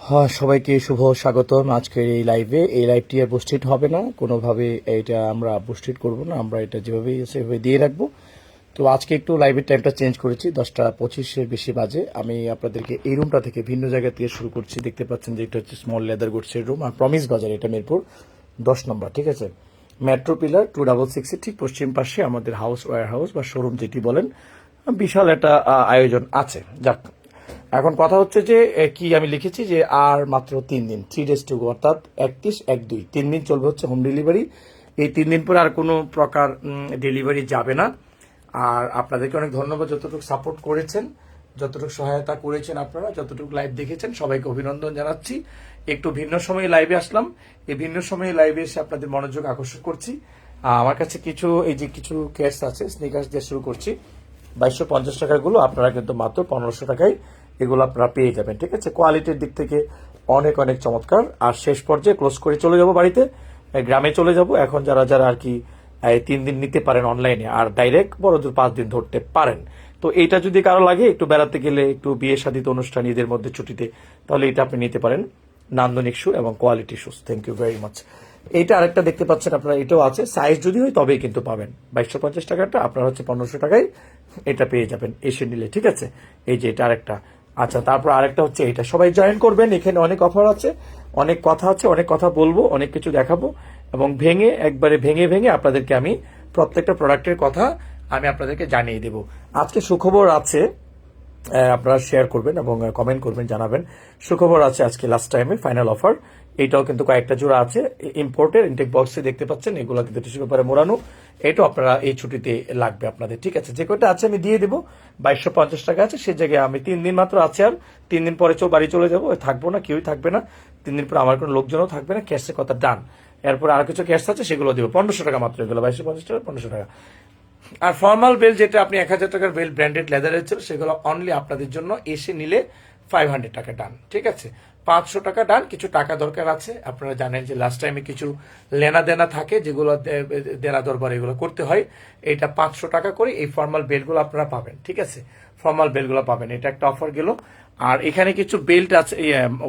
হ্যাঁ, সবাইকে শুভ স্বাগতম আজকের এই লাইভে। এই লাইভটি আর বুস্টেড হবে না কোনোভাবে, এটা আমরা বুস্টেড করব না, আমরা এটা যেভাবেই সেভাবে দিয়ে রাখবো। তো আজকে একটু লাইভের টাইমটা চেঞ্জ করেছি, 10:25-এর বেশি বাজে। আমি আপনাদেরকে এই রুমটা থেকে ভিন্ন জায়গা থেকে শুরু করছি। দেখতে পাচ্ছেন যে এটা হচ্ছে স্মল লেদার গুডসের রুম, আর প্রমিস বাজার, এটা মিরপুর 10 নম্বর, ঠিক আছে। মেট্রো পিলার 266-এর ঠিক পশ্চিম পাশে আমাদের ওয়্যার হাউস বা শোরুম যেটি বলেন, বিশাল একটা আয়োজন আছে। যাক, এখন কথা হচ্ছে যে কি আমি লিখেছি যে আর মাত্র 3 দিন, 3 days to go, অর্থাৎ 31-1-2 3 দিন চলবে হচ্ছে হোম ডেলিভারি। এই 3 দিন পরে আর কোনো প্রকার ডেলিভারি যাবে না। আর আপনাদেরকে অনেক ধন্যবাদ, যতটুকু সাপোর্ট করেছেন, যতটুকু সহায়তা করেছেন, আপনারা যতটুকু লাইভ দেখেছেন, সবাইকে অভিনন্দন জানাচ্ছি। একটু ভিন্ন সময়ে লাইভে আসলাম, এই ভিন্ন সময়ে লাইভে এসে আপনাদের মনোযোগ আকর্ষণ করছি। আমার কাছে কিছু কিছু কেস আছে, স্নিকার্স দিয়ে শুরু করছি। 2250 টাকাগুলো আপনারা কিন্তু মাত্র 1500 টাকায় এগুলো আপনারা পেয়ে যাবেন, ঠিক আছে। কোয়ালিটির দিক থেকে অনেক অনেক চমৎকার। আর শেষ পর্যায়ে ক্লোজ করে চলে যাব বাড়িতে, গ্রামে চলে যাব। এখন যারা যারা আর কি 3 দিন নিতে পারেন অনলাইনে, আর ডাইরেক্ট বড় 5 দিন ধরতে পারেন। তো এইটা যদি কারো লাগে, একটু বেড়াতে গেলে, একটু বিয়ে শাদিত অনুষ্ঠান, ঈদের মধ্যে ছুটিতে, তাহলে এটা আপনি নিতে পারেন। নান্দনিক শু এবং quality shoes. Thank you very much. এইটা আরেকটা দেখতে পাচ্ছেন আপনারা, এটাও আছে, সাইজ যদি হয় তবেই কিন্তু পাবেন। 2250 টাকাটা আপনার হচ্ছে 1500 টাকায় এটা পেয়ে যাবেন এসে নিলে, ঠিক আছে। এই যে এটা আরেকটা। আচ্ছা, তারপর আরেকটা হচ্ছে এটা, সবাই জয়েন করবেন। এখানে অনেক অফার আছে, অনেক কথা আছে, অনেক কথা বলবো, অনেক কিছু দেখাবো, এবং একবারে ভেঙে ভেঙে আপনাদেরকে আমি প্রত্যেকটা প্রোডাক্টের কথা আমি আপনাদেরকে জানিয়ে দেব। আজকে সুখবর আছে, আপনারা শেয়ার করবেন এবং কমেন্ট করবেন, জানাবেন। সুখবর আছে আজকে, লাস্ট টাইমে ফাইনাল অফার। এইটাও কিন্তু কয়েকটা জোড়া আছে, ইম্পোর্টের ইনটেক বক্সে দেখতে পাচ্ছেন, এগুলো কিন্তু টিস্যু পেপারে মোড়ানো। এটাও আপনারা এই ছুটিতে লাগবে আপনাদের, ঠিক আছে। যে কয়টা আছে আমি দিয়ে দেবো। 2250 টাকা আছে, সেই জায়গায় আমি 3 দিন মাত্র আছে, আর 3 দিন পরে বাড়ি চলে যাবো, থাকবো না, কেউই থাকবে না। 3 দিন পরে আমার কোনো লোকজনও থাকবে না, ক্যাশের কথা ডান। এরপর আর কিছু ক্যাশ আছে, সেগুলো দেবো 1500 টাকা মাত্র, এগুলো 2250 টাকা, 1500 টাকা। আর ফর্মাল বেল যেটা আপনি 1000 টাকার বেল ব্র্যান্ডেড লেদারের ছিল, সেগুলো অনলি আপনাদের জন্য এসে নিলে 500 টাকা ডান, ঠিক আছে। 500 টাকা ডান। কিছু টাকা দরকার আছে, আপনারা জানেন যে লাস্ট টাইমে কিছু লেনা দেনা থাকে, যেগুলো দেনা দরবার এগুলো করতে হয়। এটা 500 টাকা করে এই ফর্মাল বেলগুলো আপনারা পাবেন, ঠিক আছে। ফর্মাল বেলগুলো পাবেন, এটা একটা অফার গেল। আর এখানে কিছু বেল্ট আছে,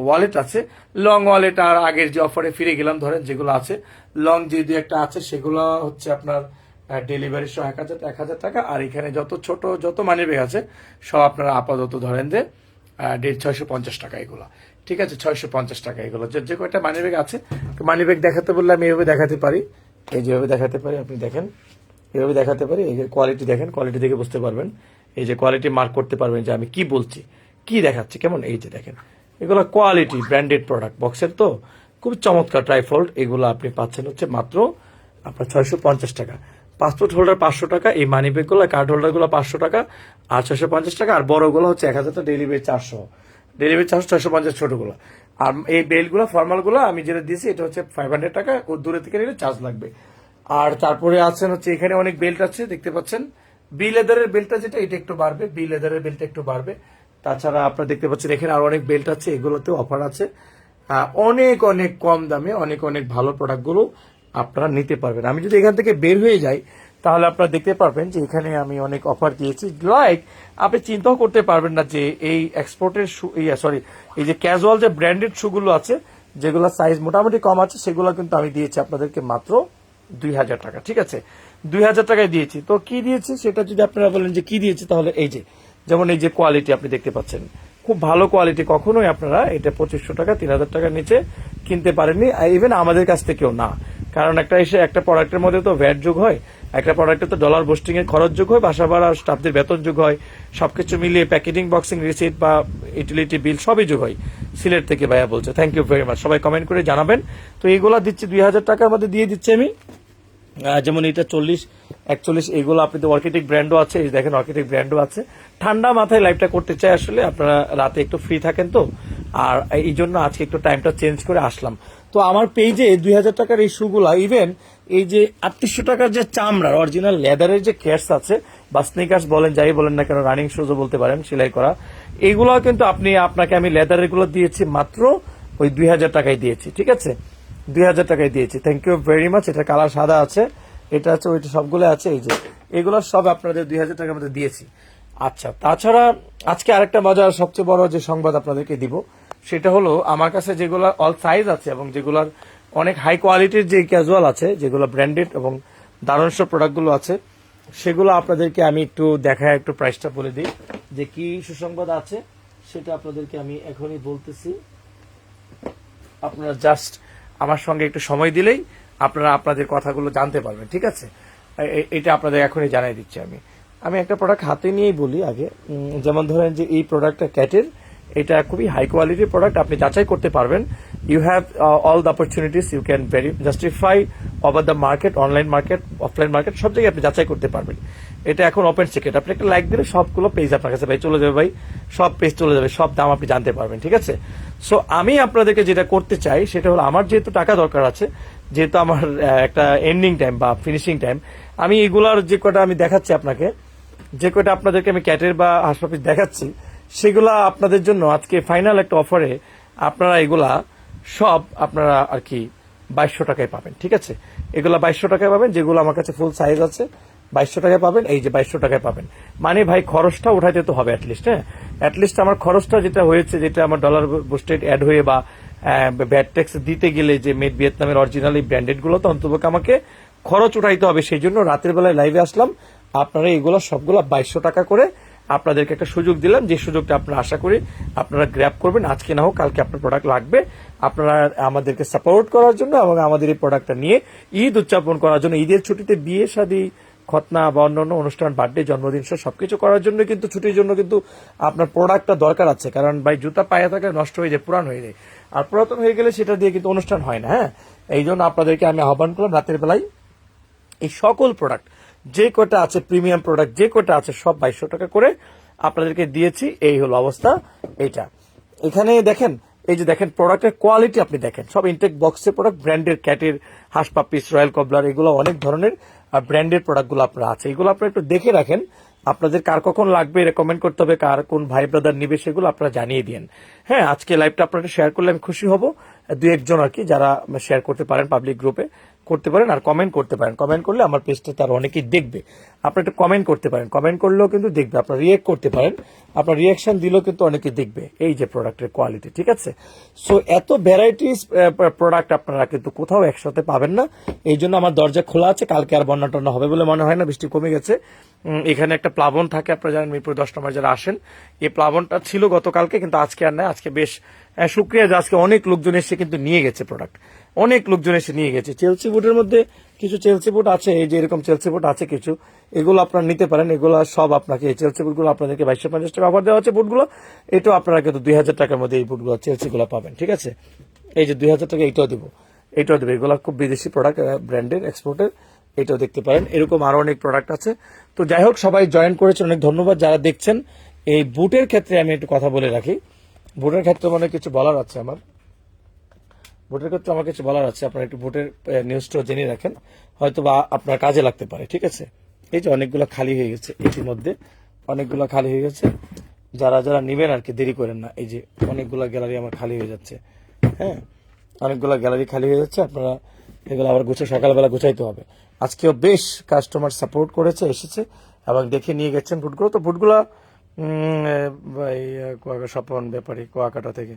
ওয়ালেট আছে, লং ওয়ালেট। আর আগের যে অফারে ফিরে গেলাম, ধরেন যেগুলো আছে লং, যে দু একটা আছে, সেগুলো হচ্ছে আপনার ডেলিভারি সহ 1000 টাকা। আর এখানে যত মানি ব্যাগ আছে সব আপনারা আপাতত ধরেন যে 650 টাকা এগুলো, ঠিক আছে। 650 টাকা এগুলো, যে কয়টা মানি ব্যাগ আছে। মানি ব্যাগ দেখাতে বললে আমি এভাবে দেখাতে পারি, এই যেভাবে দেখাতে পারি, আপনি দেখেন এভাবে দেখাতে পারি। এই যে কোয়ালিটি দেখেন, কোয়ালিটি দেখে বুঝতে পারবেন। এই যে কোয়ালিটি মার্ক করতে পারবেন যে আমি কি বলছি, কি দেখাচ্ছি, কেমন। এই যে দেখেন, এগুলো কোয়ালিটি ব্র্যান্ডেড প্রোডাক্ট, বক্সের তো খুব চমৎকার ট্রাইফোল্ড। এগুলো আপনি পাচ্ছেন হচ্ছে মাত্র আপনার 650 টাকা। পাসপোর্ট হোল্ডার 500 টাকা, এই মানি ব্যাগগুলো, কার্ড হোল্ডারগুলো 500 টাকা আর 650 টাকা। আর বড়গুলো হচ্ছে 1000 টাকা, ডেলিভারি 400, 650 ছোটগুলো। আর এই বেল্টগুলো ফর্মালগুলো আমি যেটা দিয়েছি, এটা হচ্ছে 500 টাকা, ও দূরে থেকে নিলে চার্জ লাগবে। আর তারপরে আছেন হচ্ছে এখানে অনেক বেল্ট আছে, দেখতে পাচ্ছেন। বি লেদারের বেল্টটা যেটা, এটা একটু বাড়বে, বি লেদারের বেল্টটা একটু বাড়বে। তাছাড়া আপনারা দেখতে পাচ্ছেন এখানে আরো অনেক বেল্ট আছে, এগুলোতেও অফার আছে। অনেক অনেক কম দামে অনেক অনেক ভালো প্রোডাক্টগুলো আপনারা নিতে পারবেন। আমি যদি এখান থেকে বের হয়ে যাই, তাহলে আপনারা দেখতে পারবেন যে এখানে আমি অনেক অফার দিয়েছি। লাইক আপনি চিন্তাও করতে পারবেন না যে এই এক্সপোর্টের এই যে ক্যাজুয়াল যে ব্র্যান্ডেড শুগুলো আছে, যেগুলো সাইজ মোটামুটি কম আছে, সেগুলো কিন্তু আমি দিয়েছি আপনাদেরকে মাত্র 2000 টাকা, ঠিক আছে। 2000 টাকায় দিয়েছি। তো কি দিয়েছি সেটা যদি আপনারা বলেন যে কি দিয়েছি, তাহলে এই যে যেমন এই যে কোয়ালিটি আপনি দেখতে পাচ্ছেন, খুব ভালো কোয়ালিটি। কখনোই আপনারা এটা 2500 টাকা 3000 টাকার নিচে কিনতে পারেননি, ইভেন আমাদের কাছ থেকেও না। কারণ একটা প্রোডাক্টের মধ্যে তো ভ্যাট যোগ হয়, একটা প্রোডাক্টে তো ডলার বুস্টিং এর খরচ যোগ হয়, বাসা ভাড়া, স্টাফদের বেতন যোগ হয়, সবকিছু মিলিয়ে প্যাকেজিং, বক্সিং, রিসিট বা ইউটিলিটি বিল সবই যোগ হয়। সিলেট থেকে ভাইয়া বলছে, থ্যাংক ইউ ভেরি মাচ। সবাই কমেন্ট করে জানাবেন। তো এইগুলা দিচ্ছি 2000 টাকার মধ্যে দিয়ে দিচ্ছি আমি। যেমন এটা 40-41, এইগুলো আপনি তো অর্কিটেক ব্র্যান্ডও আছে, এই দেখেন অর্কিটেক ব্র্যান্ডও আছে। ঠান্ডা মাথায় লাইভটা করতে চাই, আসলে আপনারা রাতে একটু ফ্রি থাকেন তো, আর এই জন্য আজকে একটু টাইমটা চেঞ্জ করে আসলাম। তো আমার পেজে 2000 টাকার এই শুগুলা, ইভেন এই যে 3800 টাকার যে চামড়ার অরিজিনাল লেদারের যে ক্যাটস আছে, বা স্নিকার্স বলেন, যাই বলেন না কেন, রানিং শুজও বলতে পারেন, সেলাই করা, এইগুলাও কিন্তু আপনাকে আমি লেদারের গুলো দিয়েছি মাত্র ওই 2000 টাকায় দিয়েছি, ঠিক আছে। 2000 টাকায় দিয়েছি। Thank you very much. এটা কালার সাদা আছে, এটা আছে, ওইটা সবগুলো আছে। এই যে এগুলো সব আপনাদের 2000 টাকার মধ্যে দিয়েছি। আচ্ছা, তাছাড়া আজকে আরেকটা মজার সবচেয়ে বড় যে সংবাদ আপনাদেরকে দিব সেটা হলো আমার কাছে যেগুলো অল সাইজ আছে এবং যেগুলোর অনেক হাই কোয়ালিটির যে ক্যাজুয়াল আছে, যেগুলো ব্র্যান্ডেড এবং দারুণ সব প্রোডাক্টগুলো আছে, সেগুলো আপনাদেরকে আমি একটু দেখায় একটু প্রাইসটা বলে দিই যে কি সুসংবাদ আছে সেটা আপনাদেরকে আমি এখনই বলতেছি। আপনারা জাস্ট আমার সঙ্গে একটু সময় দিলেই আপনারা আপনাদের কথাগুলো জানতে পারবেন, ঠিক আছে? এটা আপনাদের এখনই জানাই দিচ্ছি। আমি আমি একটা প্রোডাক্ট হাতে নিয়েই বলি আগে। যেমন ধরেন যে এই প্রোডাক্টটা ক্যাটের, এটা খুবই হাই কোয়ালিটির প্রোডাক্ট, আপনি যাচাই করতে পারবেন। You have all the opportunities, you can very justify over the market, online market, offline market, সব জায়গায় আপনি যাচাই করতে পারবেন। এটা এখন ওপেন সিক্রেট, আপনি একটা লাইক দিলে সবগুলো পেজ আপনার কাছে ভাই চলে যাবে, ভাই সব পেজ চলে যাবে, সব দাম আপনি জানতে পারবেন, ঠিক আছে? সো আমি আপনাদেরকে যেটা করতে চাই সেটা হলো, আমার যেহেতু টাকা দরকার আছে, যেহেতু আমার একটা এন্ডিং টাইম বা ফিনিশিং টাইম, আমি এগুলার যে কটা আমি দেখাচ্ছি আপনাকে, যে কটা আপনাদেরকে আমি ক্যাটের বা হাসপাপিস দেখাচ্ছি, সেগুলা আপনাদের জন্য আজকে ফাইনাল একটা অফারে আপনারা এগুলা সব আপনারা আর কি 2200 টাকায় পাবেন, ঠিক আছে? এগুলা 2200 টাকায় পাবেন, যেগুলো আমার কাছে ফুল সাইজ আছে 2200 টাকায় পাবেন। এই যে 2200 টাকায় পাবেন, মানে ভাই খরচটা উঠাইতে তো হবে অ্যাটলিস্ট। হ্যাঁ, অ্যাটলিস্ট আমার খরচটা যেটা হয়েছে, যেটা আমার ডলার বুস্টেড অ্যাড হয়ে বা ব্যাট ট্যাক্স দিতে গেলে যে মেড ভিয়েতনামের অরিজিনাল এই ব্র্যান্ডেড গুলো, তো অন্তপক্ষে আমাকে খরচ উঠাইতে হবে। সেই জন্য রাতের বেলায় লাইভে আসলাম, আপনারা এগুলো সবগুলো 2200 টাকা করে আপনাদেরকে একটা সুযোগ দিলাম, যে সুযোগটা আপনারা আশা করি আপনারা গ্র্যাব করবেন। আজকে না হোক কালকে আপনার প্রোডাক্ট লাগবে, আপনারা আমাদেরকে সাপোর্ট করার জন্য এবং আমাদের এই প্রোডাক্টটা নিয়ে ঈদ উদযাপন করার জন্য, ঈদের ছুটিতে বিয়ে শাদী খতনা বা অন্যান্য অনুষ্ঠান, বার্থডে, জন্মদিন সবকিছু করার জন্য কিন্তু ছুটির জন্য কিন্তু আপনার প্রোডাক্টটা দরকার আছে। কারণ ভাই জুতা পায়ে থাকলে নষ্ট হয়ে যায়, পুরান হয়ে যায়, আর পুরাতন হয়ে গেলে সেটা দিয়ে কিন্তু অনুষ্ঠান হয় না। হ্যাঁ, এই জন্য আপনাদেরকে আমি আহ্বান করলাম রাতের বেলায় এই সকল প্রোডাক্ট যে কটা আছে, প্রিমিয়াম প্রোডাক্ট যে কটা আছে, সব 2200 টাকা করে আপনাদেরকে দিয়েছি। এই হলো অবস্থা। এইটা এখানে দেখেন, এই যে দেখেন প্রোডাক্টের কোয়ালিটি আপনি দেখেন, সব ইনটেক বক্সের প্রোডাক্ট, ব্র্যান্ডের ক্যাটের, হাসপাপিস, রয়্যাল কবলার, এগুলো অনেক ধরনের ব্র্যান্ডের প্রোডাক্টগুলো আপনার আছে। এগুলো আপনারা একটু দেখে রাখেন, আপনাদের কার কখন লাগবে রেকমেন্ড করতে হবে, কার কোন ভাই ব্রাদার নিবে সেগুলো আপনারা জানিয়ে দিন। হ্যাঁ, আজকে লাইভটা আপনারা শেয়ার করলে আমি খুশি হব। দুই একজন আর কি যারা শেয়ার করতে পারেন, পাবলিক গ্রুপে করতে পারেন, আর কমেন্ট করতে পারেন। কমেন্ট করলে আমার পেজটা তার অনেকেই দেখবে। আপনি একটু কমেন্ট করতে পারেন, কমেন্ট করলেও কিন্তু দেখবে। আপনার রিয়েক্ট করতে পারেন, আপনার রিয়াকশন দিলেও কিন্তু অনেকে দেখবে। এই যে প্রোডাক্টের কোয়ালিটি, ঠিক আছে? সো এত ভ্যারাইটিস প্রোডাক্ট আপনারা কিন্তু কোথাও একসাথে পাবেন না। এই জন্য আমার দরজা খোলা আছে। কালকে আর বন্যা টন্যা হবে বলে মনে হয় না, বৃষ্টি কমে গেছে। এখানে একটা প্লাবন থাকে, আপনারা জানেন মিরপুর 10 নম্বর যারা আসেন, এই প্লাবনটা ছিল গতকালকে, কিন্তু আজকে আর নাই। আজকে বেশ শুক্রিয়া যে আজকে অনেক লোকজন এসে কিন্তু নিয়ে গেছে প্রোডাক্ট, অনেক লোকজন এসে নিয়ে গেছে। চেলসি বুটের মধ্যে কিছু চেলসি বুট আছে, এই যে এরকম চেলসি বুট আছে কিছু, এগুলো আপনারা নিতে পারেন। এগুলো সব আপনাকে, এই চেলসি বুটগুলো আপনাদেরকে 2250 টাকা অফার দেওয়া হচ্ছে। বুটগুলো এটাও আপনারা কিন্তু 2000 টাকার মধ্যে এই বুটগুলো চেলসিগুলো পাবেন, ঠিক আছে? এই যে 2000 টাকা এইটাও দিব, এইটাও দেবে। এগুলো খুব বিদেশি প্রোডাক্ট, ব্র্যান্ডের, এক্সপোর্টের, এটাও দেখতে পারেন। এরকম আরো অনেক প্রোডাক্ট আছে। তো যাই হোক, সবাই জয়েন করেছেন, অনেক ধন্যবাদ যারা দেখছেন। এই বুটের ক্ষেত্রে আমি একটু কথা বলে রাখি। বুটের ক্ষেত্রে অনেক কিছু বলার আছে আমার, বুটের ক্ষেত্রে আমার কিছু বলার আছে। আপনারা একটু বুটের নিউজটা জেনে রাখেন, হয়তো বা আপনার কাজে লাগতে পারে, ঠিক আছে? এই যে অনেকগুলো খালি হয়ে গেছে, ইতিমধ্যে অনেকগুলো খালি হয়ে গেছে। যারা যারা নিবেন আর কি, দেরি করেন না। এই যে অনেকগুলো গ্যালারি আমার খালি হয়ে যাচ্ছে। হ্যাঁ, অনেকগুলো গ্যালারি খালি হয়ে যাচ্ছে। আপনারা এগুলো আবার সকালবেলা গুছাইতে হবে। আজকেও বেশ কাস্টমার সাপোর্ট করেছে, এসেছে এবং দেখে নিয়ে গেছেন বুটগুলো। তো বুটগুলো স্বপন ব্যাপারী কুয়াকাটা থেকে,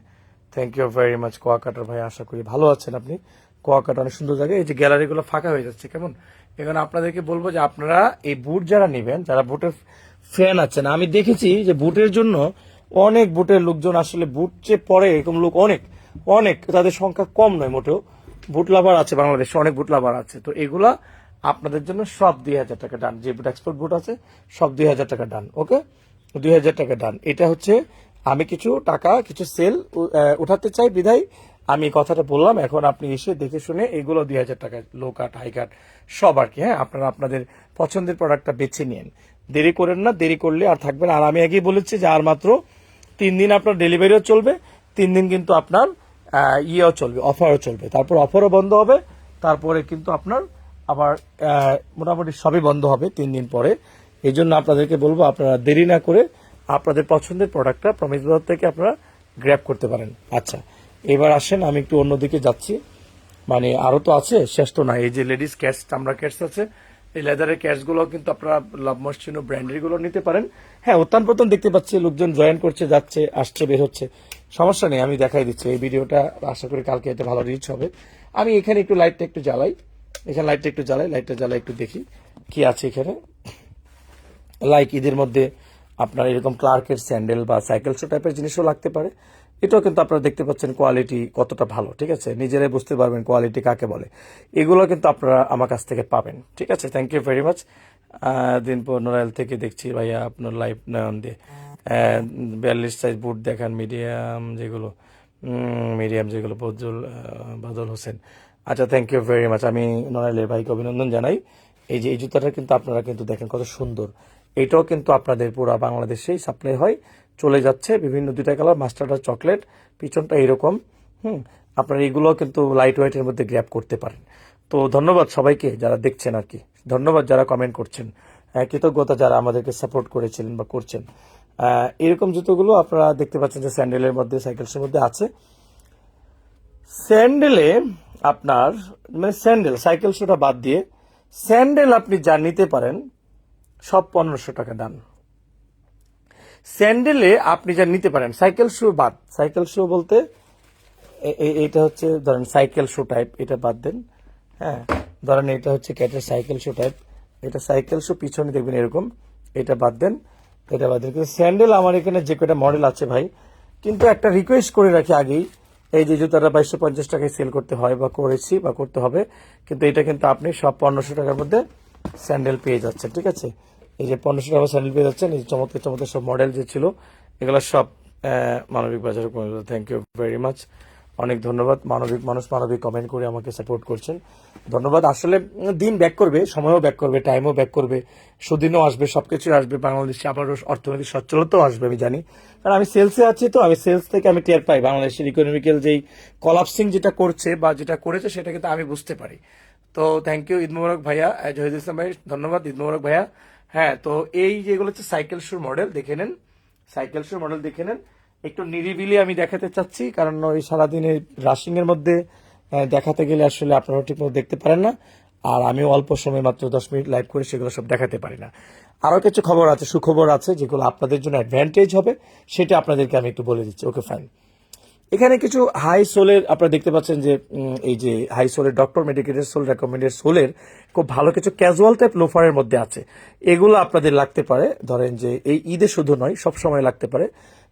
থ্যাংক ইউ ভেরি মাচ কুয়াকাটার ভাই। আশা করি ভালো আছেন আপনি। কুয়াকাটা অনেক সুন্দর জায়গা। এই যে গ্যালারিগুলো ফাঁকা হয়ে যাচ্ছে কেমন, এখানে আপনাদেরকে বলবো যে আপনারা এই বুট যারা নেবেন, যারা বুটের ফ্যান আছেন, আমি দেখেছি যে বুটের জন্য অনেক বুটের লোকজন আসলে বুট যে পরে এরকম লোক অনেক অনেক, তাদের সংখ্যা কম নয় মোটেও। বুট লাভার আছে বাংলাদেশে, অনেক বুট লাভার আছে। তো এগুলা আপনাদের জন্য সব 2000 টাকা ডান। যে বুট এক্সপোর্ট বুট আছে সব 2000 টাকা ডান। ওকে, 2000 টাকা ডান। এটা হচ্ছে আমি কিছু টাকা, কিছু সেল উঠাতে চাই বিধায় আমি কথাটা বললাম। এখন আপনি এসে দেখে শুনে এগুলো 2000 টাকা, লো কাট, হাই কাট সব আর কি। হ্যাঁ, আপনারা আপনাদের পছন্দের প্রোডাক্টটা বেছে নিন, দেরি করেন না। দেরি করলে আর থাকবেন। আর আমি আগেই বলেছি যে আর মাত্র 3 দিন আপনার ডেলিভারিও চলবে, 3 দিন কিন্তু আপনার ইয়েও চলবে, অফারও চলবে। তারপর অফারও বন্ধ হবে, তারপরে কিন্তু আপনার আবার মোটামুটি সবই বন্ধ হবে 3 দিন পরে। এই জন্য আপনাদেরকে বলবো আপনারা দেরি না করে আপনাদের পছন্দের প্রোডাক্টটা প্রমিস বাজার থেকে আপনারা গ্র্যাব করতে পারেন। আচ্ছা, এবার আসেন, আমি একটু অন্যদিকে যাচ্ছি। মানে আরো তো আছে, শেষ তো না। এই যে লেডিস ক্যাশ, চামড়া ক্যাশ আছে, এই লেদারের ক্যাশগুলো কিন্তু আপনারা লাভ মসচিনো ব্র্যান্ডের গুলো নিতে পারেন। হ্যাঁ, উত্থান পতন দেখতে পাচ্ছি, লোকজন জয়েন করছে, যাচ্ছে, আসছে, বের হচ্ছে, সমস্যা নেই, আমি দেখাই দিচ্ছি। এই ভিডিওটা আশা করি কালকে এটা ভালো রিচ হবে। আমি এখানে একটু লাইটটা একটু জ্বালাই, এখানে লাইটটা একটু জ্বালাই, লাইটটা জ্বালাই একটু দেখি কি আছে এখানে। লাইক ঈদের মধ্যে আপনার এরকম ক্লার্কের স্যান্ডেল বা সাইকেল শো টাইপের জিনিসও লাগতে পারে। এটাও কিন্তু আপনারা দেখতে পাচ্ছেন কোয়ালিটি কতটা ভালো, ঠিক আছে, নিজেরাই বুঝতে পারবেন কোয়ালিটি কাকে বলে। এগুলো কিন্তু আপনারা আমার কাছ থেকে পাবেন, ঠিক আছে। Thank you very much. Dinpur Narail থেকে দেখছি ভাইয়া আপনার লাইভ নয়ন দিয়ে 42 সাইজ বুট দেখান, মিডিয়াম যেগুলো বাদল হোসেন। আচ্ছা, থ্যাংক ইউ ভেরি মাচ। আমি নোরাইলের ভাইকে অভিনন্দন জানাই। এই যে এই জুতাটা কিন্তু আপনারা কিন্তু দেখেন কত সুন্দর। এটাও কিন্তু আপনাদের পুরো বাংলাদেশেই সাপ্লাই হয়, চলে যাচ্ছে বিভিন্ন দুইটা কালার, মাস্টার্ড চকলেট, পিছনটা এরকম। আপনারা এগুলো কিন্তু লাইট ওয়েটের মধ্যে গ্র্যাব করতে পারেন। তো ধন্যবাদ সবাইকে যারা দেখছেন আর কি, ধন্যবাদ যারা কমেন্ট করছেন, কৃতজ্ঞতা যারা আমাদেরকে সাপোর্ট করেছিলেন বা করছেন। এরকম জুতোগুলো আপনারা দেখতে পাচ্ছেন যে স্যান্ডেলের মধ্যে, সাইকেলসের মধ্যে আছে। স্যান্ডেলে আপনার মানে স্যান্ডেল সাইকেল শোটা বাদ দিয়ে স্যান্ডেল আপনি যা নিতে পারেন সব 1500 টাকা দাম। স্যান্ডেলে আপনি যা নিতে পারেন, সাইকেল শু বাদ, সাইকেল শু বলতে এইটা হচ্ছে ধরেন সাইকেল শু টাইপ, এটা বাদ দেন। হ্যাঁ, ধরেন এটা হচ্ছে ক্যাটের সাইকেল শু টাইপ, এটা সাইকেল শু পিছনে দেখবেন এরকম, এটা বাদ দেন, এটা বাদ দেন। কিন্তু স্যান্ডেল আমার এখানে যে কটা মডেল আছে ভাই, কিন্তু একটা রিকোয়েস্ট করে রাখি আগেই, এই যে জুতাটা 2250 টাকায় সেল করতে হয় বা করেছি বা করতে হবে, কিন্তু এটা কিন্তু আপনি সব 1500 টাকার মধ্যে স্যান্ডেল পেয়ে যাচ্ছেন, ঠিক আছে। এই যে 1500 টাকা স্যান্ডেল পেয়ে যাচ্ছেন, এই চমৎকার চমৎকার সব মডেল যে ছিল এগুলো সব মানবিক বাজারে। থ্যাংক ইউ ভেরি মাচ, অনেক ধন্যবাদ। মানবিক মানুষ মানবিক কমেন্ট করে আমাকে সাপোর্ট করছেন, ধন্যবাদ। আসলে দিন ব্যাক করবে, সময়ও ব্যাক করবে, টাইমও ব্যাক করবে, সুদিনও আসবে, সবকিছু আসবে, বাংলাদেশে আবারও অর্থনৈতিক সচ্ছলতাও আসবে, আমি জানি, কারণ আমি সেলসে আছি। তো আমি সেলস থেকে আমি টের পাই বাংলাদেশের ইকোনমিক্যাল যেই কলাপসিং যেটা করছে বা যেটা করেছে সেটা কিন্তু আমি বুঝতে পারি। তো থ্যাংক ইউ, ঈদ মোবারক ভাইয়া, জহিদুল ইসলাম ভাই ধন্যবাদ, ঈদ মোবারক ভাইয়া। হ্যাঁ, তো এই যেগুলো হচ্ছে সাইকেল শুর মডেল দেখে নেন, সাইকেল শুর মডেল দেখে নেন। একটু নিরিবিলি আমি দেখাতে চাচ্ছি, কারণ ওই সারাদিনে রাশিং এর মধ্যে দেখাতে গেলে আসলে আপনারা ঠিক মতো দেখতে পারেন না, আর আমি অল্প সময় মাত্র 10 মিনিট লাইভ করে সেগুলো সব দেখাতে পারি না। আরো কিছু খবর আছে, সুখবর আছে, যেগুলো আপনাদের জন্য অ্যাডভান্টেজ হবে, সেটা আপনাদেরকে আমি একটু বলে দিচ্ছি। Okay fine. এখানে কিছু হাই সোলের আপনারা দেখতে পাচ্ছেন যে এই যে হাই সোলের ডক্টর মেডিকেটেড সোল রেকমেন্ডেড সোলের খুব ভালো কিছু ক্যাজুয়াল টাইপ লোফারের মধ্যে আছে। এগুলো আপনাদের লাগতে পারে, ধরেন যে এই ঈদে শুধু নয়, সব সময় লাগতে পারে,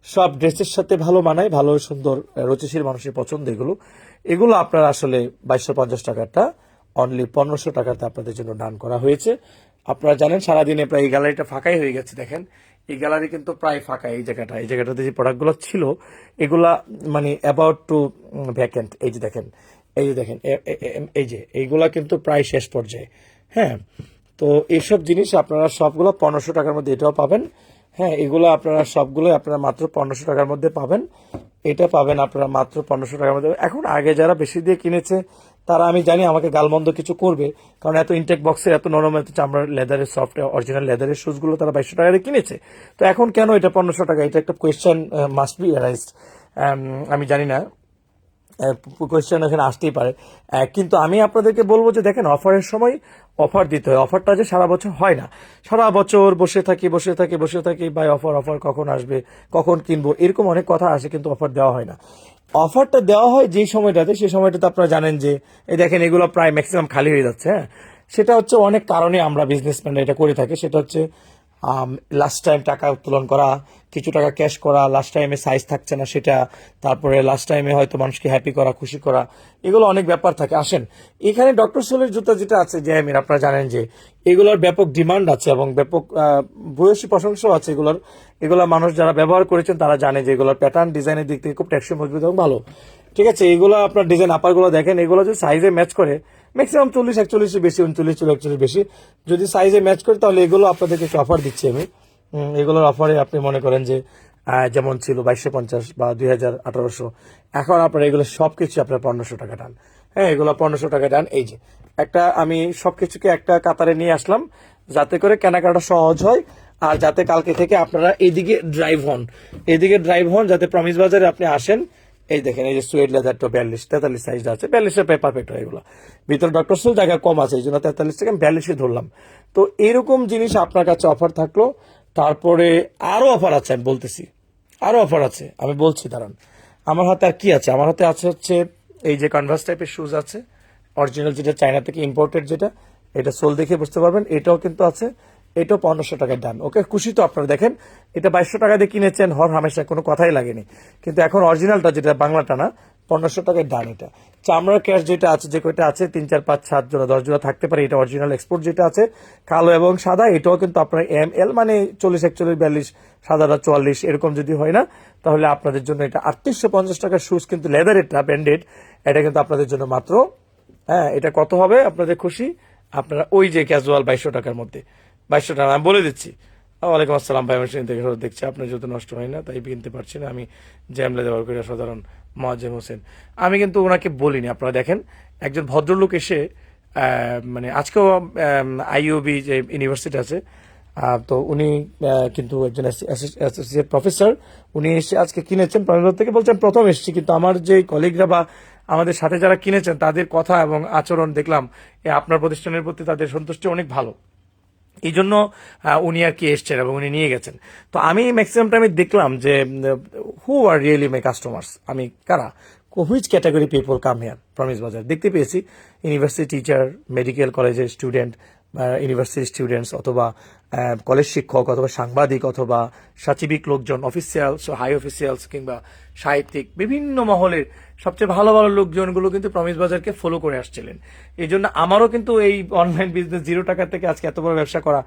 সব ড্রেসের সাথে ভালো মানায়, ভালো সুন্দর রুচিশীল মানুষের পছন্দ এগুলো। এগুলো আপনারা আসলে 2250 টাকাটা অনলি 1500 টাকাতে আপনাদের জন্য ডান করা হয়েছে। আপনারা জানেন সারাদিনে প্রায় এই গ্যালারিটা ফাঁকাই হয়ে গেছে, দেখেন এই গ্যালারি কিন্তু প্রায় ফাঁকা। এই জায়গাটাতে যে প্রোডাক্টগুলো ছিল এগুলা মানে অ্যাবাউট টু ভ্যাকেন্ট। এই যে দেখেন, এই যে এইগুলা কিন্তু প্রায় শেষ পর্যায়ে। হ্যাঁ, তো এইসব জিনিস আপনারা সবগুলো 1500 টাকার মধ্যে এটাও পাবেন। হ্যাঁ, এগুলো আপনারা সবগুলো আপনারা মাত্র 1500 টাকার মধ্যে পাবেন। এটা পাবেন আপনারা মাত্র 1500 টাকার মধ্যে। এখন আগে যারা বেশি দিয়ে কিনেছে তারা আমি জানি আমাকে গালমন্দ কিছু করবে, কারণ এত ইনটেক বক্সের এত নরম এত চামড়ার লেদারের সফট অরিজিনাল লেদারের শুজগুলো তারা 2200 টাকা দিয়ে কিনেছে। তো এখন কেন এটা 1500 টাকা? এটা একটা কোয়েশ্চেন মাস্ট বি অ্যারাইজড। আমি জানি না, কোয়েশ্চেন এখানে আসতেই পারে, কিন্তু আমি আপনাদেরকে বলবো যে দেখেন অফারের সময় অফার দিতে হয়। অফারটা যে সারা বছর হয় না, সারা বছর বসে থাকি ভাই অফার কখন আসবে, কখন কিনবো, এরকম অনেক কথা আসে, কিন্তু অফার দেওয়া হয় না। অফারটা দেওয়া হয় যেই সময়টাতে, সেই সময়টাতে আপনারা জানেন যে এই দেখেন এগুলো প্রায় ম্যাক্সিমাম খালি হয়ে যাচ্ছে। হ্যাঁ, সেটা হচ্ছে অনেক কারণে আমরা বিজনেসম্যানরা এটা করে থাকি। সেটা হচ্ছে লাস্ট টাইম টাকা উত্তোলন করা, কিছু টাকা ক্যাশ করা, লাস্ট টাইমে সাইজ থাকছে না সেটা, তারপরে লাস্ট টাইমে হয়তো মানুষকে হ্যাপি করা, খুশি করা, এগুলো অনেক ব্যাপার থাকে। আসেন এখানে ডক্টর সোলের জুতা যেটা আছে জেএমির, আপনারা জানেন যে এগুলোর ব্যাপক ডিমান্ড আছে এবং ব্যাপক ভূয়সী প্রশংসাও আছে এগুলো মানুষ যারা ব্যবহার করেছেন তারা জানে যে এগুলোর প্যাটার্ন ডিজাইনের দিক থেকে খুব টেকসই, মজবুত এবং ভালো। ঠিক আছে, এগুলো আপনার ডিজাইন আপারগুলো দেখেন, এগুলো যদি সাইজে ম্যাচ করে ম্যাক্সিমাম 40-41 বেশি, 39-41 বেশি, যদি সাইজে ম্যাচ করে তাহলে এগুলো আপনাদেরকে একটু অফার দিচ্ছি আমি। এগুলোর অফারে আপনি মনে করেন যে যেমন ছিল 2250 বা 2000-1800, এখন আপনার এগুলো সবকিছু আপনার 1500 টাকা ডান। হ্যাঁ, এগুলো 1500 টাকা ডান। এই যে একটা আমি সবকিছুকে একটা কাতারে নিয়ে আসলাম যাতে করে কেনাকাটা সহজ হয়, আর যাতে কালকে থেকে আপনারা এদিকে ড্রাইভ হন যাতে প্রমিস বাজারে আপনি আসেন, এই দেখেন, এই যে সুয়েড লেদারটা 42-43 সাইজটা আছে, 42-এর পারফেক্ট হয় এগুলো। ভিতরে ডক্টর সেল জায়গা কম আছে, এই জন্য 43 থেকে আমি 42 ধরলাম। তো এরকম জিনিস আপনার কাছে অফার থাকলো। তারপরে আরো অফার আছে, আমি বলতেছি আরো অফার আছে, আমি বলছি দাঁড়ান। আমার হাতে আর কি আছে, আমার হাতে আছে হচ্ছে এই যে কনভার্স টাইপের শুজ আছে, অরিজিনাল যেটা চায়না থেকে ইম্পোর্টেড, যেটা এটা সোল দেখে বুঝতে পারবেন, এটাও কিন্তু আছে। এটাও 1500 টাকায় ডান। ওকে, খুশি তো আপনারা? দেখেন, এটা 2200 টাকা দিয়ে কিনেছেন, হর হামেশা কোনো কথাই লাগেনি, কিন্তু এখন অরিজিনালটা যেটা বাংলাটা না, 1500 টাকায় ডান। এটা চামড়ার ক্যাশ যেটা আছে, যে কয়টা আছে 3, 4, 5, 7 জোড়া 10 জোড়া থাকতে পারে, এটা অরিজিনাল এক্সপোর্ট যেটা আছে, কালো এবং সাদা। এটাও কিন্তু আপনার এম এল মানে 40, 41, 42, সাদাটা 44 এরকম যদি হয় না, তাহলে আপনাদের জন্য এটা 3850 টাকার শুজ, কিন্তু লেদার, এটা ব্র্যান্ডেড। এটা কিন্তু আপনাদের জন্য মাত্র, হ্যাঁ, এটা কত হবে আপনাদের খুশি? আপনারা ওই যে ক্যাজুয়াল 2200 টাকার মধ্যে, 2200 টাকা আমি বলে দিচ্ছি। ওয়ালাইকুম আসসালাম ভাই, মেশিন থেকে দেখছি আপনার যত নষ্ট হয় না, তাই কিনতে পারছি না আমি। জ্যামলে ব্যবহার করি সাধারণ মোয়াজ্জেম হোসেন। আমি কিন্তু ওনাকে বলিনি, আপনারা দেখেন, একজন ভদ্রলোক এসে মানে আজকেও আইইউবি যে ইউনিভার্সিটি আছে, তো উনি কিন্তু একজন অ্যাসোসিয়েট প্রফেসর, উনি এসে আজকে কিনেছেন প্রাণবাজার থেকে, বলছেন প্রথম এসেছি, কিন্তু আমার যে কলিগরা বা আমাদের সাথে যারা কিনেছেন তাদের কথা এবং আচরণ দেখলাম আপনার প্রতিষ্ঠানের প্রতি তাদের সন্তুষ্টি অনেক ভালো, এই জন্য উনি আর কি এসছেন এবং উনি নিয়ে গেছেন। তো আমি ম্যাক্সিমাম টাইমে দেখলাম যে হু আর রিয়েলি মাই কাস্টমার্স, আমি কারা, which category people come here promise বাজার, দেখতে পেয়েছি ইউনিভার্সিটি টিচার, মেডিকেল কলেজের স্টুডেন্ট, ইউনিভার্সিটি স্টুডেন্টস, অথবা কলেজ শিক্ষক, অথবা সাংবাদিক, অথবা সাচিবিক লোকজন, অফিসিয়ালস, হাই অফিসিয়ালস, কিংবা সাহিত্যিক, বিভিন্ন মহলের সবচেয়ে ভালো ভালো লোকজনগুলো কিন্তু প্রমিস বাজারকে ফলো করে আসছিলেন। এই জন্য আমারও কিন্তু এই অনলাইন বিজনেস 0 টাকা থেকে আজকে এত বড় ব্যবসা করা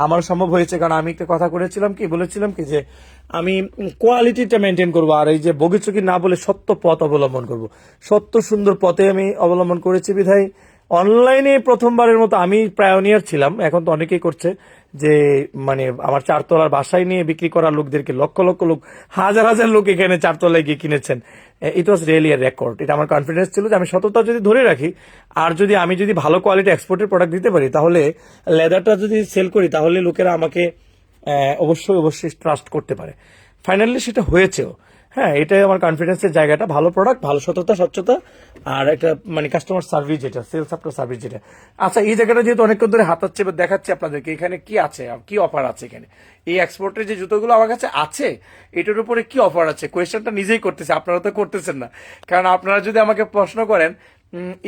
আমার সম্ভব হয়েছে, কারণ আমি একটা কথা বলেছিলাম কি যে আমি কোয়ালিটিটা মেনটেন করবো, আর এই যে বগিচুকি না বলে সত্য পথ অবলম্বন করব, সত্য সুন্দর পথে আমি অবলম্বন করেছি। বিধায় অনলাইনে প্রথমবারের মতো আমি প্রায়োনিয়ার ছিলাম, এখন তো অনেকেই করছে, যে মানে আমার 4 তলার বাসায় নিয়ে বিক্রি করা লোকদেরকে, লক্ষ লক্ষ লোক, হাজার হাজার লোক এখানে 4 তলায় গিয়ে কিনেছেন। ইট ওয়াজ রিয়েলি এ রেকর্ড। এটা আমার কনফিডেন্স ছিল যে আমি সততা যদি ধরে রাখি, আর যদি আমি ভালো কোয়ালিটি এক্সপোর্টের প্রোডাক্ট দিতে পারি, তাহলে লেদারটা যদি সেল করি, তাহলে লোকেরা আমাকে অবশ্যই অবশ্যই ট্রাস্ট করতে পারে। ফাইনালি সেটা হয়েছেও। হ্যাঁ, এটাই আমার কনফিডেন্সের জায়গাটা, ভালো প্রোডাক্ট, ভালো সততা, স্বচ্ছতা, আর একটা মানে কাস্টমার সার্ভিস যেটা, সেলস আফটার সার্ভিস যেটা। আচ্ছা, এই জায়গাটা যেহেতু অনেকক্ষণ ধরে হাতাচ্ছে বা দেখাচ্ছে আপনাদেরকে, এখানে কি আছে, কি অফার আছে এখানে, এই এক্সপোর্টের যে জুতোগুলো আমার কাছে আছে, এটার উপরে কি অফার আছে, কোয়েশ্চেনটা নিজেই করতেছে, আপনারা তো করতেছেন না। কারণ আপনারা যদি আমাকে প্রশ্ন করেন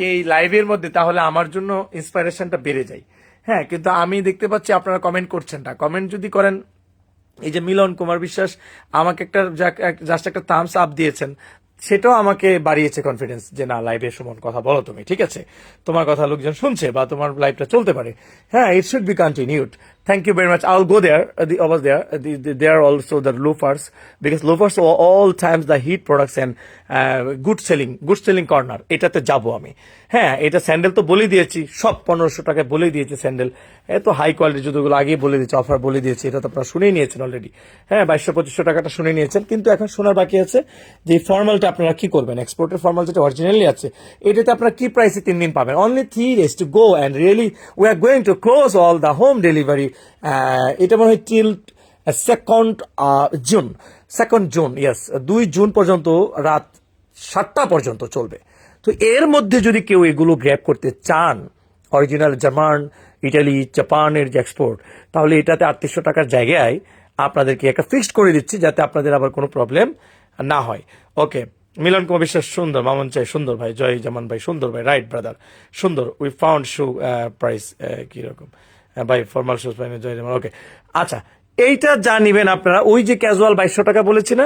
এই লাইভের মধ্যে, তাহলে আমার জন্য ইন্সপিরেশনটা বেড়ে যায়। হ্যাঁ, কিন্তু আমি দেখতে পাচ্ছি আপনারা কমেন্ট করছেন না। কমেন্ট যদি করেন, এই যে মিলন কুমার বিশ্বাস আমাকে একটা জাস্ট একটা থামস আপ দিয়েছেন, সেটাও আমাকে বাড়িয়েছে কনফিডেন্স, যে না, লাইভে সুমন কথা বলো তুমি, ঠিক আছে, তোমার কথা লোকজন শুনছে, বা তোমার লাইভটা চলতে পারে। হ্যাঁ, it should be continued. Thank you very much. I'll go there. Over there, there are also the loafers, because loafers are all times the heat products and good selling corner. এটাতে যাবো আমি। হ্যাঁ, এটা স্যান্ডেল তো বলে দিয়েছি, সব 1500 টাকায় বলে দিয়েছি স্যান্ডেল। এত হাই কোয়ালিটি জুতোগুলো আগেই বলে দিয়েছি, অফার বলে দিয়েছি, এটা তো আপনারা শুনেই নিয়েছেন অলরেডি। হ্যাঁ, 2200-2500 টাকাটা শুনে নিয়েছেন, কিন্তু এখন শোনার বাকি আছে যে ফর্মালটা আপনারা কি করবেন, এক্সপোর্টের ফর্মাল যেটা অরিজিনালি আছে, এটাতে আপনারা কি প্রাইসে 3 দিন পাবেন। Only 3 days to go, and really we are going to close all the home delivery. এটা মনে হয় till 2nd June, yes, 2 June পর্যন্ত, রাত 7টা পর্যন্ত চলবে। তো এর মধ্যে যদি কেউ এগুলো গ্র্যাব করতে চান, অরিজিনাল জার্মান, ইটালি, জাপানের যে এক্সপোর্ট, তাহলে এটাতে 3800 টাকার জায়গায় আপনাদেরকে একটা ফিক্সড করে দিচ্ছি, যাতে আপনাদের আবার কোনো প্রবলেম না হয়। ওকে, মিলন কুমার বিশ্বাস সুন্দর, মামুন চাই সুন্দর ভাই, জয় জামান ভাই সুন্দর ভাই, রাইট ব্রাদার সুন্দর, উই ফাউন্ড শু প্রাইস কিরকম ভাই, ফর্মাল শুজ পাই জয় জামান। ওকে, আচ্ছা, এইটা যা নিবেন আপনারা, ওই যে ক্যাজুয়াল 2200 টাকা বলেছি না,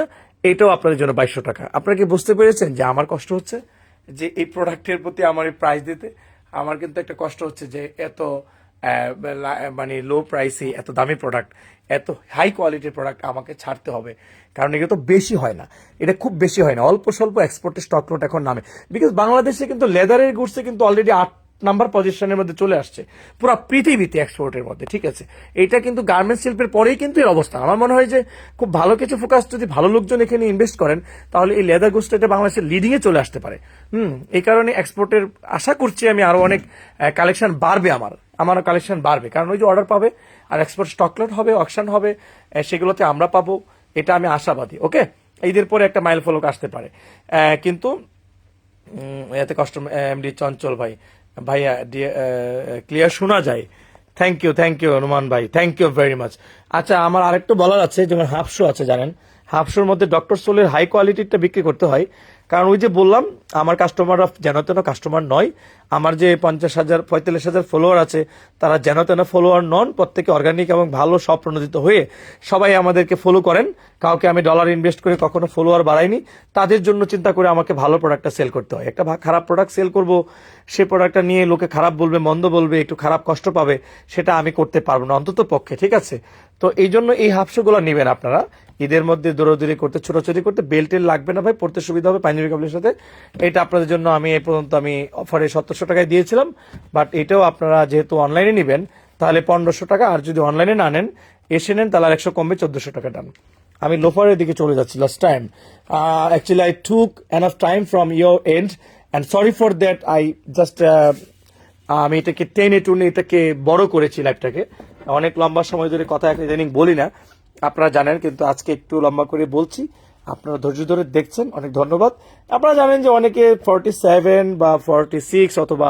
এটাও আপনাদের জন্য 2200 টাকা। আপনারা কি বুঝতে পেরেছেন যে আমার কষ্ট হচ্ছে, যে এই প্রোডাক্টের প্রতি আমার এই প্রাইস দিতে আমার কিন্তু একটা কষ্ট হচ্ছে, যে এত মানে লো প্রাইসে এত দামি প্রোডাক্ট, এত হাই কোয়ালিটির প্রোডাক্ট আমাকে ছাড়তে হবে, কারণ এটা তো বেশি হয় না, এটা খুব বেশি হয় না, অল্প স্বল্প এক্সপোর্টের স্টক নোট এখন নামে। বিকজ বাংলাদেশে কিন্তু লেদারের গুডসে কিন্তু অলরেডি 8 নাম্বার পজিশনের মধ্যে চলে আসছে পুরো পৃথিবীতে এক্সপোর্টের মধ্যে, ঠিক আছে। এটা কিন্তু গার্মেন্টস শিল্পের পরেই কিন্তু এর অবস্থান। আমার মনে হয় যে খুব ভালো কিছু ফোকাস যদি ভালো লোকজন এখানে ইনভেস্ট করেন, তাহলে এই লেদার গুডসটা এটা বাংলাদেশের লিডিং এ চলে আসতে পারে। এই কারণে এক্সপোর্টের আশা করছি আমি আরো অনেক কালেকশন বাড়বে, আমার কালেকশন বাড়বে, কারণ ওই যে অর্ডার পাবে আর এক্সপোর্ট স্টকলট হবে, অকশন হবে, সেগুলোতে আমরা পাবো, এটা আমি আশাবাদী। ওকে, ঈদের পরে একটা মাইল ফলক আসতে পারে, কিন্তু এতে কাস্টমার এমডি চঞ্চল ভাই, ভাইয়া ক্লিয়ার শোনা যায়। থ্যাংক ইউ হনুমান ভাই, থ্যাংক ইউ ভেরি মাচ। আচ্ছা, আমার আরেকটু বলার আছে, যেমন হাফ শো আছে জানেন, হাফ শোর মধ্যে ডক্টর সোলের হাই কোয়ালিটিটা বিক্রি করতে হয়, কারণ ওই যে বললাম আমার কাস্টমাররা যেন তেন কাস্টমার নয়। আমার যে 50,000 45,000 ফলোয়ার আছে তারা যেন তেন ফলোয়ার নন, প্রত্যেকে অর্গানিক এবং ভালো সব প্রণোদিত হয়ে সবাই আমাদেরকে ফলো করেন। কাউকে আমি ডলার ইনভেস্ট করে কখনো ফলোয়ার বাড়াইনি। তাদের জন্য চিন্তা করে আমাকে ভালো প্রোডাক্টটা সেল করতে হয়। একটা খারাপ প্রোডাক্ট সেল করব, সে প্রোডাক্টটা নিয়ে লোকে খারাপ বলবে, মন্দ বলবে, একটু খারাপ কষ্ট পাবে, সেটা আমি করতে পারবো না অন্তত পক্ষে, ঠিক আছে? তো এই জন্য এই হাফশোগুলো নেবেন আপনারা। ঈদের মধ্যে দৌড়াদৌড়ি করতে, ছোটাছুটি করতে বেল্টের লাগবে না ভাই, পড়তে সুবিধা হবে পাঞ্জাবি কাপড়ের সাথে। এটা আপনাদের জন্য আমি এই পর্যন্ত আমি অফারে 1700 টাকায় দিয়েছিলাম, বাট এটাও আপনারা যেহেতু অনলাইনে নেবেন তাহলে 1500 টাকা, আর যদি অনলাইনে না নেন এসে নেন তাহলে আর 100 কমবে, 1400 টাকা দাম। আমি লোফারের দিকে চলে যাচ্ছি last time. Actually I took enough time from your end and sorry for that. I just আমি এটাকে টেনে টুনে এটাকে বড় করেছি লাইফটাকে। অনেক লম্বা সময় ধরে কথা ইদানিং বলি না, আপনারা জানেন, কিন্তু আজকে একটু লম্বা করে বলছি। আপনারা ধৈর্য ধরে দেখছেন, অনেক ধন্যবাদ। আপনারা জানেন যে অনেকে 47 বা 46 অথবা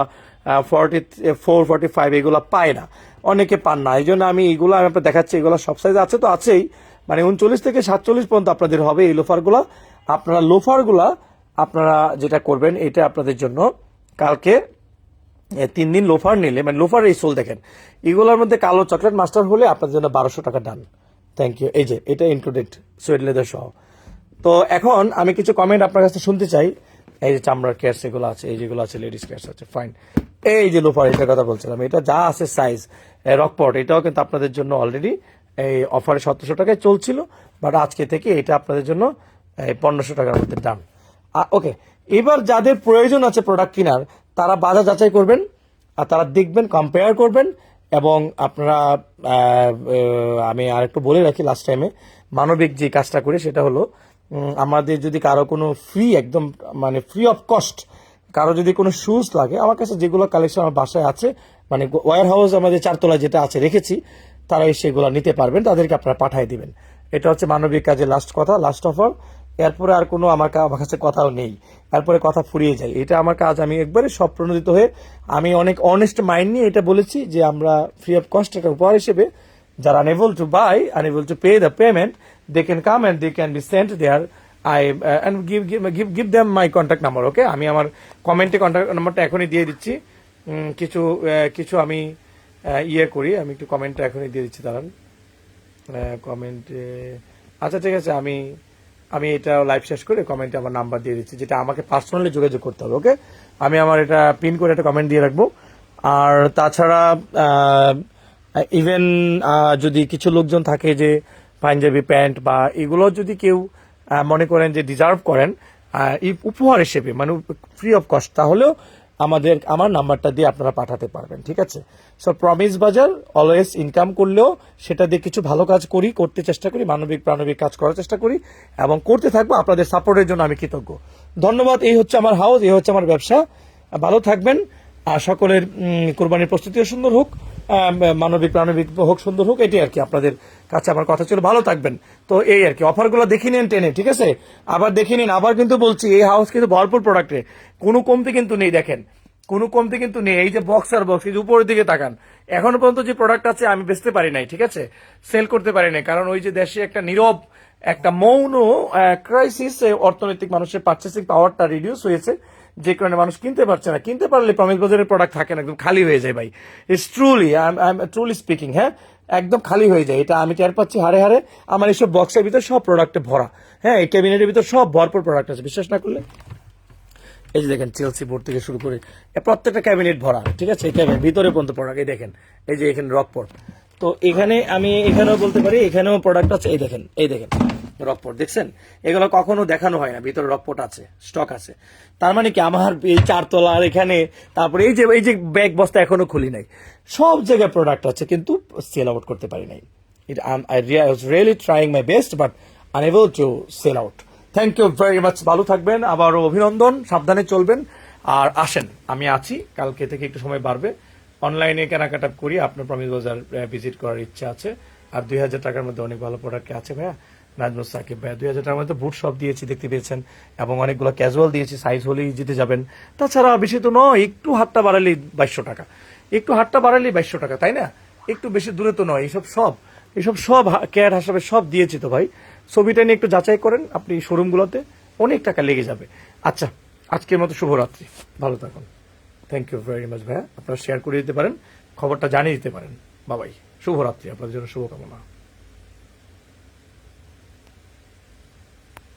44 45 এগুলো পায় না, অনেকে পান না। এই জন্য আমি এইগুলো আমি আপনার দেখাচ্ছি, এগুলো সব সাইজ আছে তো আছেই, মানে 39 থেকে 47 পর্যন্ত আপনাদের হবে এই লোফারগুলা। আপনারা লোফারগুলা আপনারা যেটা করবেন, এটা আপনাদের জন্য কালকে 3 দিন লোফার নিলে, মানে লোফার এই সোল দেখেন, এগুলোর মধ্যে কালো চকলেট মাস্টার হলে আপনাদের জন্য 1200 টাকা ডান। Thank you. এই যে এটা ইনক্লুডেড সুয়েড লেদার সহ। তো এখন আমি কিছু কমেন্ট আপনার কাছে শুনতে চাই। এই যে চামড়ার কেয়ার্স এগুলো আছে, এই যেগুলো আছে লেডিস কেয়ার্স আছে, ফাইন। এই যে লোফার, এটার কথা বলছিলাম, এটা যা আছে সাইজ রকপট, এটাও কিন্তু আপনাদের জন্য অলরেডি এই অফারে 1700 টাকায় চলছিল, বাট আজকে থেকে এটা আপনাদের জন্য 1500 টাকার মধ্যে ডান। ওকে, এবার যাদের প্রয়োজন আছে প্রোডাক্ট কেনার তারা বাজার যাচাই করবেন, আর তারা দেখবেন, কম্পেয়ার করবেন। এবং আপনারা আমি আরেকটু বলে রাখি, লাস্ট টাইমে মানবিক যে কাজটা করি সেটা হলো, আমাদের যদি কারো কোনো ফ্রি, একদম মানে ফ্রি অফ কস্ট কারো যদি কোনো শুজ লাগে, আমার কাছে যেগুলো কালেকশন আমার বাসায় আছে, মানে ওয়্যার হাউস আমাদের 4 তলায় যেটা আছে রেখেছি, তারা সেগুলো নিতে পারবেন, তাদেরকে আপনারা পাঠিয়ে দিবেন। এটা হচ্ছে মানবিক কাজে লাস্ট কথা, লাস্ট অফার। এরপরে আর কোনো আমার কাছে কথাও নেই, এরপরে কথা ফুরিয়ে যায়। এটা আমার কাজ, আমি একবারে সব প্রণোদিত হয়ে আমি অনেক অনেস্ট মাইন্ড নিয়ে এটা বলেছি যে আমরা ফ্রি অফ কস্ট একটা উপহার হিসেবে, যারা unable to buy, unable to pay the payment, they can come and they can be sent there. I and give them my contact number. Okay, আমি আমার কমেন্টে কন্ট্যাক্ট নাম্বারটা এখনই দিয়ে দিচ্ছি। কিছু আমি ইয়ে করি, আমি একটু কমেন্টটা এখনই দিয়ে দিচ্ছি, দাঁড়ান কমেন্টে। আচ্ছা ঠিক আছে, আমি এটা লাইভ শেষ করে কমেন্টে আমার নাম্বার দিয়ে দিচ্ছি, যেটা আমাকে পার্সোনালি যোগাযোগ করতে হবে। ওকে, আমি আমার এটা পিন করে একটা কমেন্ট দিয়ে রাখবো। আর তাছাড়া ইভেন যদি কিছু লোকজন থাকে যে পাঞ্জাবি প্যান্ট বা এগুলো যদি কেউ মনে করেন যে ডিজার্ভ করেন উপহার হিসেবে, মানে ফ্রি অফ কস্ট, তাহলেও আমার নাম্বারটা দিয়ে আপনারা পাঠাতে পারবেন, ঠিক আছে? সো প্রমিস বাজার অলওয়েজ ইনকাম করলেও সেটা দিয়ে কিছু ভালো কাজ করি, করতে চেষ্টা করি, মানবিক প্রাণবিক কাজ করার চেষ্টা করি এবং করতে থাকবো। আপনাদের সাপোর্টের জন্য আমি কৃতজ্ঞ, ধন্যবাদ। এই হচ্ছে আমার হাউস, এই হচ্ছে আমার ব্যবসা। ভালো থাকবেন, আর সকলের কোরবানির প্রস্তুতিও সুন্দর হোক, মানবিক প্রাণবিক হোক, সুন্দর হোক, এটাই আর কি আপনাদের কাছে আমার কথা ছিল। ভালো থাকবেন। তো এই আর কি, অফারগুলো দেখে নিন টেনে, ঠিক আছে? আবার দেখে নিন, আবার কিন্তু বলছি এই হাউস কিন্তু ভরপুর প্রোডাক্টে, কোনো কমতি কিন্তু নেই, দেখেন কোনো কমতি কিন্তু নেই। এই যে বক্স আর বক্স, এই যে উপরের দিকে তাকান, এখনো পর্যন্ত যে প্রোডাক্ট আছে আমি বেচতে পারি নাই, ঠিক আছে, সেল করতে পারি নাই, কারণ ওই যে দেশে একটা নীরব, একটা মৌন ক্রাইসিস, অর্থনৈতিক মানুষের পারচেসিং পাওয়ারটা রিডিউস হয়েছে, যে কারণে মানুষ কিনতে পারছে না। কিনতে পারলে প্রমিস বাজারের প্রোডাক্ট থাকে না, একদম খালি হয়ে যায় ভাই। It's truly, I am truly speaking, হ্যাঁ, একদম খালি হয়ে যায়। এটা আমি টের পাচ্ছি হারে হারে। আমার এইসব বক্সের ভিতর সব প্রোডাক্টে ভরা, হ্যাঁ, এই ক্যাবিনেটের ভিতর সব ভরপুর প্রোডাক্ট আছে, বিশ্বাস না করলে এই যে দেখেন, চেলসি বোর্ড থেকে শুরু করে প্রত্যেকটা ক্যাবিনেট ভরা, ঠিক আছে? এই ক্যাবিনেট ভিতরে পর্যন্ত প্রোডাক্ট, এই দেখেন, এই যে এখানে রকপট। তো এখানে আমি এখানেও বলতে পারি, এখানেও প্রোডাক্ট আছে, এই দেখেন, এই দেখেন রকপট, দেখছেন? এগুলো কখনো দেখানো হয় না, ভিতরে রকপট আছে, স্টক আছে। তার মানে কি আমার এই 4 তলার এখানে, তারপরে এই যে ব্যাগ বস্তা এখনো খুলি নাই, সব জায়গায় প্রোডাক্ট আছে, কিন্তু সেল আউট করতে পারি নাই। I was really trying my best, but unable to sell out. Thank you very much, ভালো থাকবেন, আবারও অভিনন্দন, সাবধানে চলবেন। আর আসেন, আমি আছি, কালকে থেকে একটু সময় বাড়বে, অনলাইনে কেনাকাটা করি। আপনার প্রমিস বাজার ভিজিট করার ইচ্ছা আছে, আর 2000 টাকার মধ্যে অনেক ভালো প্রোডাক্ট আছে ভাইয়া, নাজমুল সাকিব ভাই 2000 টাকার মধ্যে বুট সব দিয়েছি দেখতে পেয়েছেন, এবং অনেকগুলো ক্যাজুয়াল দিয়েছি, সাইজ হলেই জিতে যাবেন। তাছাড়া বেশি তো নয়, একটু হাতটা বাড়ালেই 2200 টাকা, একটু হাতটা বাড়ালেই 2200 টাকা, তাই না? একটু বেশি দূরে তো নয়। এইসব সব কেয়ার হাসাবে সব দিয়েছি তো ভাই। ছবিটা নিয়ে একটু যাচাই করেন আপনি শোরুমগুলোতে, অনেক টাকা লেগে যাবে। আচ্ছা, আজকের মতো শুভরাত্রি, ভালো থাকুন। থ্যাংক ইউ ভেরি মাচ ভাইয়া, আপনারা শেয়ার করে দিতে পারেন, খবরটা জানিয়ে দিতে পারেন। বাবাই, শুভরাত্রি, আপনাদের জন্য শুভকামনা।